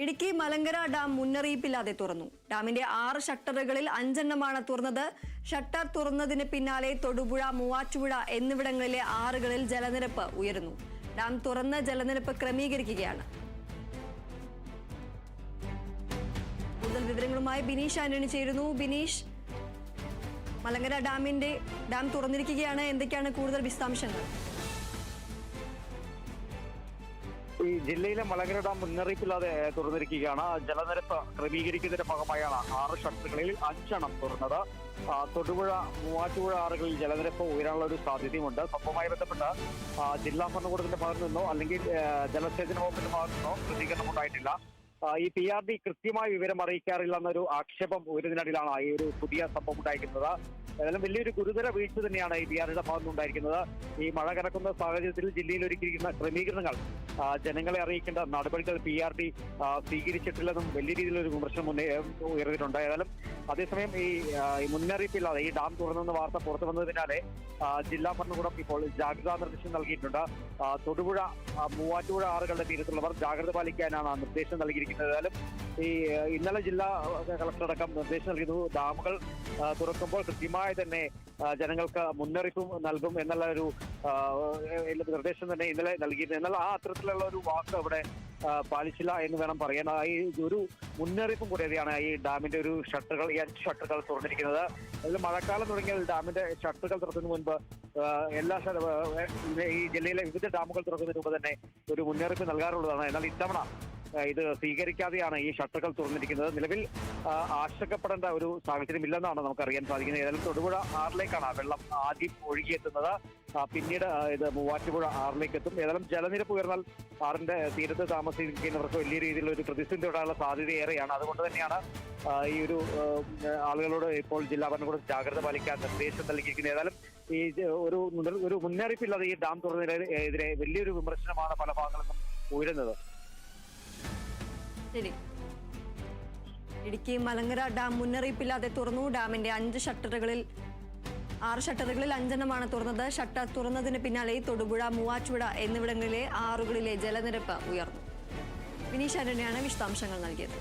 Idukki Malankara dam മുന്നറിയിപ്പില്ലാതെ തുറന്നു. ഡാമിന്റെ 6 ഷട്ടറുകളിൽ 5 എണ്ണമാണ് തുറന്നത്. ഷട്ടർ തുറന്നതിന് പിന്നാലെ തൊടുപുഴ, മൂവാറ്റുപുഴ എന്നിവിടങ്ങളിലെ ആറുകളിൽ ജലനിരപ്പ് ഉയരുന്നു. ഡാം തുറന്ന് ജലനിരപ്പ് ക്രമീകരിക്കുകയാണ്. കൂടുതൽ വിവരങ്ങളുമായി ബിനീഷ് ആന്റണി ചേരുന്നു. ബിനീഷ്, മലങ്കര ഡാം തുറന്നിരിക്കുകയാണ്. എന്തൊക്കെയാണ് കൂടുതൽ വിശദാംശങ്ങൾ? ഈ ജില്ലയിലെ മലങ്കര ഡാം മുന്നറിയിപ്പില്ലാതെ തുറന്നിരിക്കുകയാണ്. ജലനിരപ്പ് ക്രമീകരിക്കുന്നതിന്റെ ഭാഗമായാണ് 6 ഷട്ടറുകളിൽ 5 എണ്ണം തുറന്നത്. തൊടുപുഴ, മൂവാറ്റുപുഴ ആറുകളിൽ ജലനിരപ്പ് ഉയരാനുള്ള ഒരു സാധ്യതയുമുണ്ട്. സംഭവവുമായി ബന്ധപ്പെട്ട് ജില്ലാ ഭരണകൂടത്തിന്റെ ഭാഗത്തു നിന്നോ അല്ലെങ്കിൽ ജലസേചന വകുപ്പിന്റെ ഭാഗത്തു നിന്നോ പ്രതികരണം ഉണ്ടായിട്ടില്ല. ഈ PRD കൃത്യമായ വിവരം അറിയിക്കാറില്ല എന്നൊരു ആക്ഷേപം ഉയരുന്നതിനിടയിലാണ് ഈ ഒരു പുതിയ സംഭവം ഉണ്ടായിരിക്കുന്നത്. ഏതായാലും വലിയൊരു ഗുരുതര വീഴ്ച തന്നെയാണ് ഈ PRDയുടെ ഭാഗത്ത് ഉണ്ടായിരിക്കുന്നത്. ഈ മഴ കനക്കുന്ന സാഹചര്യത്തിൽ ജില്ലയിൽ ഒരുക്കിയിരിക്കുന്ന ക്രമീകരണങ്ങൾ ജനങ്ങളെ അറിയിക്കേണ്ട നടപടികൾ PRD സ്വീകരിച്ചിട്ടില്ലെന്നും വലിയ രീതിയിലൊരു വിമർശനം ഉയർന്നിട്ടുണ്ട്. ഏതായാലും അതേസമയം ഈ മുന്നറിയിപ്പില്ലാതെ ഈ ഡാം തുറന്നെന്ന വാർത്ത പുറത്തു വന്നതിനാലെ ജില്ലാ ഭരണകൂടം ഇപ്പോൾ ജാഗ്രതാ നിർദ്ദേശം നൽകിയിട്ടുണ്ട്. തൊടുപുഴ, മൂവാറ്റുപുഴ ആറുകളുടെ തീരത്തുള്ളവർ ജാഗ്രത പാലിക്കാനാണ് നിർദ്ദേശം നൽകിയിരിക്കുന്നത്. ഏതായാലും ഈ ഇന്നലെ ജില്ലാ കളക്ടറടക്കം നിർദ്ദേശം നൽകിയിരുന്നു. ഡാമുകൾ തുറക്കുമ്പോൾ കൃത്യമായി തന്നെ ജനങ്ങൾക്ക് മുന്നറിയിപ്പ് നൽകും എന്നുള്ള ഒരു നിർദ്ദേശം തന്നെ ഇന്നലെ നൽകിയിരുന്നു. എന്നാൽ ആ അത്തരത്തിലുള്ള ഒരു വാക്ക് അവിടെ പാലിച്ചില്ല എന്ന് വേണം പറയാൻ. ഈ ഒരു മുന്നറിയിപ്പും കൂടിയാണ് ഈ ഡാമിന്റെ ഒരു ഷട്ടറുകൾ, ഈ 5 ഷട്ടറുകൾ തുറന്നിരിക്കുന്നത്. അതിൽ മഴക്കാലം തുടങ്ങിയാൽ ഡാമിന്റെ ഷട്ടറുകൾ തുറക്കുന്നതിന് മുൻപ് ഈ ജില്ലയിലെ വിവിധ ഡാമുകൾ തുറക്കുന്നതിന് മുമ്പ് തന്നെ ഒരു മുന്നറിയിപ്പ് നൽകാറുള്ളതാണ്. എന്നാൽ ഇത്തവണ ഇത് സ്വീകരിക്കാതെയാണ് ഈ ഷട്ടറുകൾ തുറന്നിരിക്കുന്നത്. നിലവിൽ ആശങ്കപ്പെടേണ്ട ഒരു സാഹചര്യം ഇല്ലെന്നാണ് നമുക്കറിയാൻ സാധിക്കുന്നത്. ഏതായാലും തൊടുപുഴ ആറിലേക്കാണ് വെള്ളം ആദ്യം ഒഴുകിയെത്തുന്നത്. പിന്നീട് ഇത് മൂവാറ്റുപുഴ ആറിലേക്ക് എത്തും. ഏതായാലും ജലനിരപ്പ് ഉയർന്നാൽ ആറിന്റെ തീരത്ത് താമസിക്കുന്നവർക്ക് വലിയ രീതിയിലുള്ള ഒരു പ്രതിസന്ധി ഉണ്ടാകാനുള്ള സാധ്യത ഏറെയാണ്. അതുകൊണ്ട് തന്നെയാണ് ഈ ഒരു ആളുകളോട് ഇപ്പോൾ ജില്ലാ ഭരണകൂടം ജാഗ്രത പാലിക്കാൻ നിർദ്ദേശം നൽകിയിരിക്കുന്നത്. ഏതായാലും ഈ ഒരു മുന്നറിയിപ്പില്ലാതെ ഈ ഡാം തുറന്നതിനെതിരെ വലിയൊരു വിമർശനമാണ് പല ഭാഗങ്ങളിൽ നിന്നും ഉയരുന്നത്. ശരി, ഇടുക്കി മലങ്കര ഡാം മുന്നറിയിപ്പില്ലാതെ തുറന്നു. ഡാമിന്റെ 6 ഷട്ടറുകളിൽ 5 എണ്ണമാണ് തുറന്നത്. ഷട്ടർ തുറന്നതിന് പിന്നാലെ തൊടുപുഴ, മൂവാറ്റുപുഴ എന്നിവിടങ്ങളിലെ ആറുകളിലെ ജലനിരപ്പ് ഉയർന്നു. ബിനീഷ് ആന്റണിയാണ് വിശദാംശങ്ങൾ നൽകിയത്.